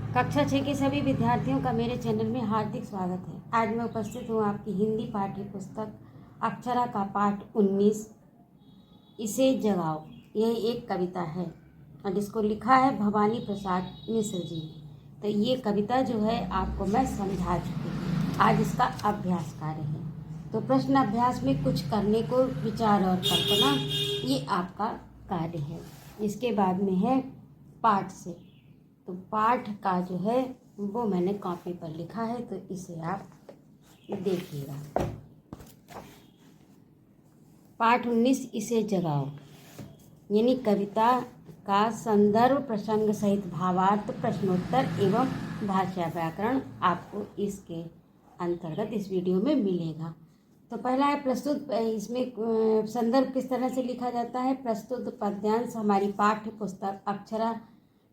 कक्षा 6 के सभी विद्यार्थियों का मेरे चैनल में हार्दिक स्वागत है। आज मैं उपस्थित हूँ आपकी हिंदी पाठ्य पुस्तक अक्षरा का पाठ 19 इसे जगाओ। यह एक कविता है और इसको लिखा है भवानी प्रसाद मिश्र जी। तो ये कविता जो है आपको मैं समझा चुकी हूँ। आज इसका अभ्यास कार्य है। तो प्रश्न अभ्यास में कुछ करने को विचार और कल्पना, ये आपका कार्य है। इसके बाद में है पाठ से। तो पाठ का जो है वो मैंने कॉपी पर लिखा है, तो इसे आप देखिएगा। पाठ 19 इसे जगाओ, यानी कविता का संदर्भ, प्रसंग सहित भावार्थ, प्रश्नोत्तर एवं भाषा व्याकरण आपको इसके अंतर्गत इस वीडियो में मिलेगा। तो पहला है प्रस्तुत। इसमें संदर्भ किस तरह से लिखा जाता है। प्रस्तुत पद्यांश हमारी पाठ्य पुस्तक अक्षरा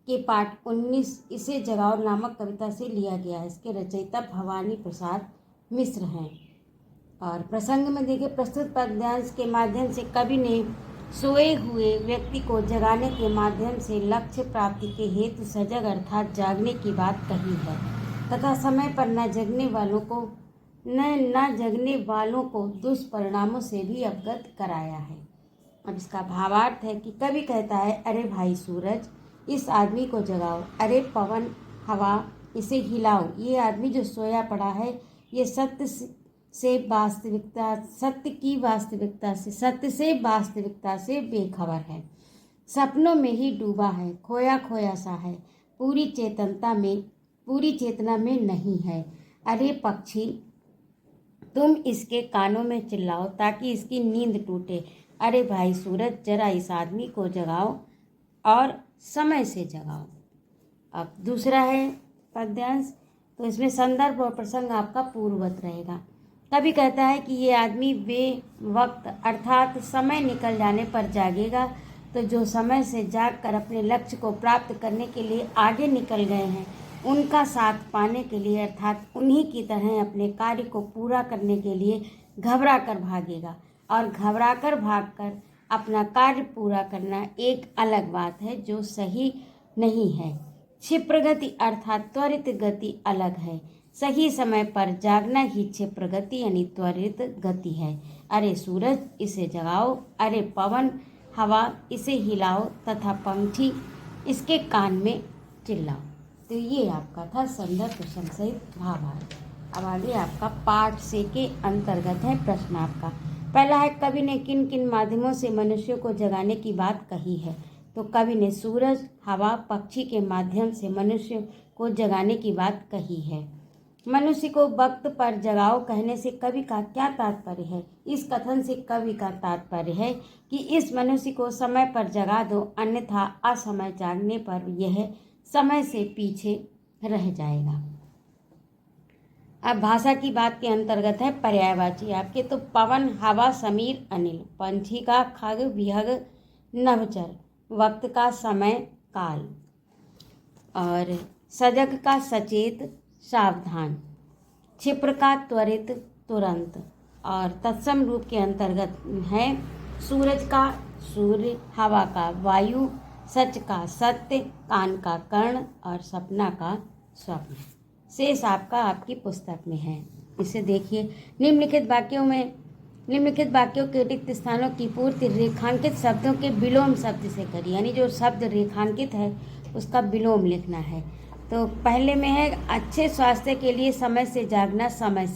के पाठ 19 इसे जगाओ नामक कविता से लिया गया है। इसके रचयिता भवानी प्रसाद मिश्र हैं। और प्रसंग में देखिए, प्रस्तुत पद्यांश के माध्यम से कवि ने सोए हुए व्यक्ति को जगाने के माध्यम से लक्ष्य प्राप्ति के हेतु सजग अर्थात जागने की बात कही है तथा समय पर न जगने वालों को दुष्परिणामों से भी अवगत कराया है। अब इसका भावार्थ है कि कवि कहता है, अरे भाई सूरज, इस आदमी को जगाओ। अरे पवन हवा, इसे हिलाओ। ये आदमी जो सोया पड़ा है, ये सत्य से वास्तविकता से बेखबर है, सपनों में ही डूबा है, खोया खोया सा है, पूरी चेतना में नहीं है। अरे पक्षी, तुम इसके कानों में चिल्लाओ ताकि इसकी नींद टूटे। अरे भाई सूरज, जरा इस आदमी को जगाओ और समय से जगाओ। अब दूसरा है पद्यांश। तो इसमें संदर्भ और प्रसंग आपका पूर्ववत रहेगा। कवि कहता है कि ये आदमी बेवक्त अर्थात समय निकल जाने पर जागेगा, तो जो समय से जागकर अपने लक्ष्य को प्राप्त करने के लिए आगे निकल गए हैं, उनका साथ पाने के लिए अर्थात उन्हीं की तरह अपने कार्य को पूरा करने के लिए घबरा कर भागेगा। और घबरा कर भागकर अपना कार्य पूरा करना एक अलग बात है जो सही नहीं है। क्षिप्र गति अर्थात त्वरित गति अलग है। सही समय पर जागना ही क्षिप्र गति यानी त्वरित गति है। अरे सूरज, इसे जगाओ। अरे पवन हवा, इसे हिलाओ तथा पंछी इसके कान में चिल्लाओ। तो ये आपका था संदर्भ, प्रसंग सहित भावार्थ। अब आगे आपका पाठ से के अंतर्गत है प्रश्न आपका। पहला है, कवि ने किन किन माध्यमों से मनुष्यों को जगाने की बात कही है। तो कवि ने सूरज, हवा, पक्षी के माध्यम से मनुष्य को जगाने की बात कही है। मनुष्य को वक्त पर जगाओ कहने से कवि का क्या तात्पर्य है। इस कथन से कवि का तात्पर्य है कि इस मनुष्य को समय पर जगा दो, अन्यथा असमय जागने पर यह समय से पीछे रह जाएगा। अब भाषा की बात के अंतर्गत है पर्यायवाची आपके। तो पवन, हवा, समीर, अनिल, पंछी का खग, विहग, नभचर, वक्त का समय, काल, और सजग का सचेत, सावधान, क्षिप्र का त्वरित, तुरंत, और तत्सम रूप के अंतर्गत है सूरज का सूर्य, हवा का वायु, सच का सत्य, कान का कर्ण, और सपना का स्वप्न। शेष आपका आपकी पुस्तक में है, इसे देखिए। निम्नलिखित वाक्यों के रिक्त स्थानों की पूर्ति रेखांकित शब्दों के विलोम शब्द से करिए, यानी जो शब्द रेखांकित है उसका विलोम लिखना है। तो पहले में है, अच्छे स्वास्थ्य के लिए समय से जागना, समय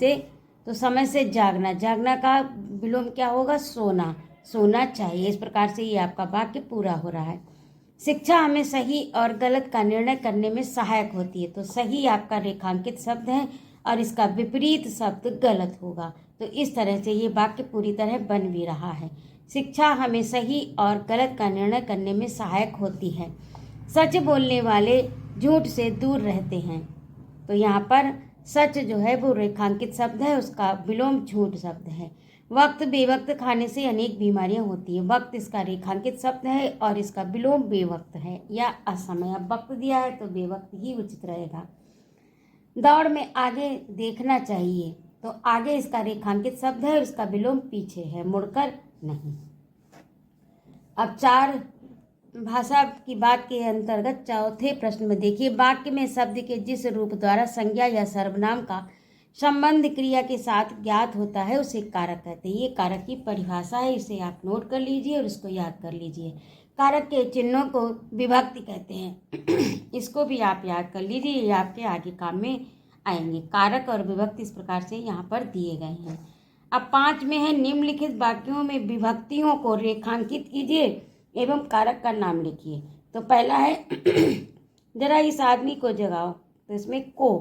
से जागना, जागना का विलोम क्या होगा, सोना चाहिए। इस प्रकार से ये आपका वाक्य पूरा हो रहा है। शिक्षा हमें सही और गलत का निर्णय करने में सहायक होती है। तो सही आपका रेखांकित शब्द है और इसका विपरीत शब्द गलत होगा। तो इस तरह से ये वाक्य पूरी तरह बन भी रहा है। शिक्षा हमें सही और गलत का निर्णय करने में सहायक होती है। सच बोलने वाले झूठ से दूर रहते हैं। तो यहाँ पर सच जो है वो रेखांकित शब्द है, उसका विलोम झूठ शब्द है। वक्त बेवक्त खाने से अनेक बीमारियां होती है। वक्त इसका रेखांकित शब्द है और इसका विलोम बेवक्त है या असमय। अब वक्त दिया है तो बेवक्त ही उचित रहेगा। दौड़ में आगे देखना चाहिए, तो आगे इसका रेखांकित शब्द है और इसका विलोम पीछे है, मुड़कर नहीं। अब 4 भाषा की बात के अंतर्गत चौथे प्रश्न में देखिए, वाक्य में शब्द के जिस रूप द्वारा संज्ञा या सर्वनाम का संबंध क्रिया के साथ ज्ञात होता है उसे कारक कहते हैं। ये कारक की परिभाषा है, इसे आप नोट कर लीजिए और इसको याद कर लीजिए। कारक के चिन्हों को विभक्ति कहते हैं। इसको भी आप याद कर लीजिए, ये आपके आगे काम में आएंगे। कारक और विभक्ति इस प्रकार से यहाँ पर दिए गए हैं। अब 5 में है, निम्नलिखित वाक्यों में विभक्तियों को रेखांकित कीजिए एवं कारक का नाम लिखिए। तो पहला है जरा इस आदमी को जगाओ, तो इसमें को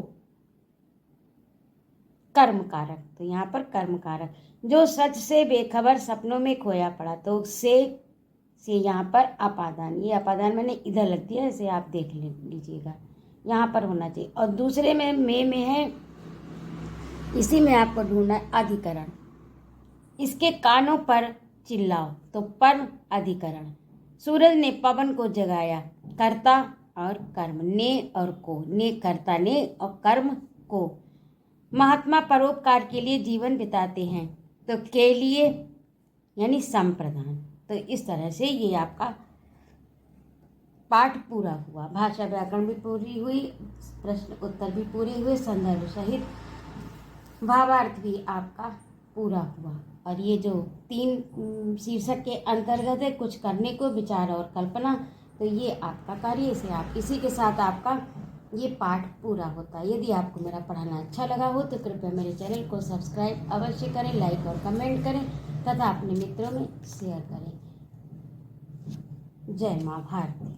कर्म कारक, तो यहाँ पर कर्म कारक। जो सच से बेखबर सपनों में खोया पड़ा, तो से यहाँ पर अपादान, ये अपादान मैंने इधर लग दिया, इसे आप देख लीजिएगा, यहाँ पर होना चाहिए। और दूसरे में है, इसी में आपको ढूंढना है अधिकरण। इसके कानों पर चिल्लाओ, तो पर अधिकरण। सूरज ने पवन को जगाया, कर्ता और कर्म, ने और को, ने कर्ता ने और कर्म को। महात्मा परोपकार के लिए जीवन बिताते हैं, तो के लिए यानी संप्रदान। तो इस तरह से ये आपका पाठ पूरा हुआ। भाषा व्याकरण भी पूरी हुई, प्रश्न उत्तर भी पूरी हुए, संदर्भ सहित भावार्थ भी आपका पूरा हुआ। और ये जो 3 शीर्षक के अंतर्गत है, कुछ करने को, विचार और कल्पना, तो ये आपका कार्य, इसे आप इसी के साथ आपका ये पाठ पूरा होता है। यदि आपको मेरा पढ़ाना अच्छा लगा हो तो कृपया मेरे चैनल को सब्सक्राइब अवश्य करें, लाइक और कमेंट करें तथा अपने मित्रों में शेयर करें। जय माँ भारती।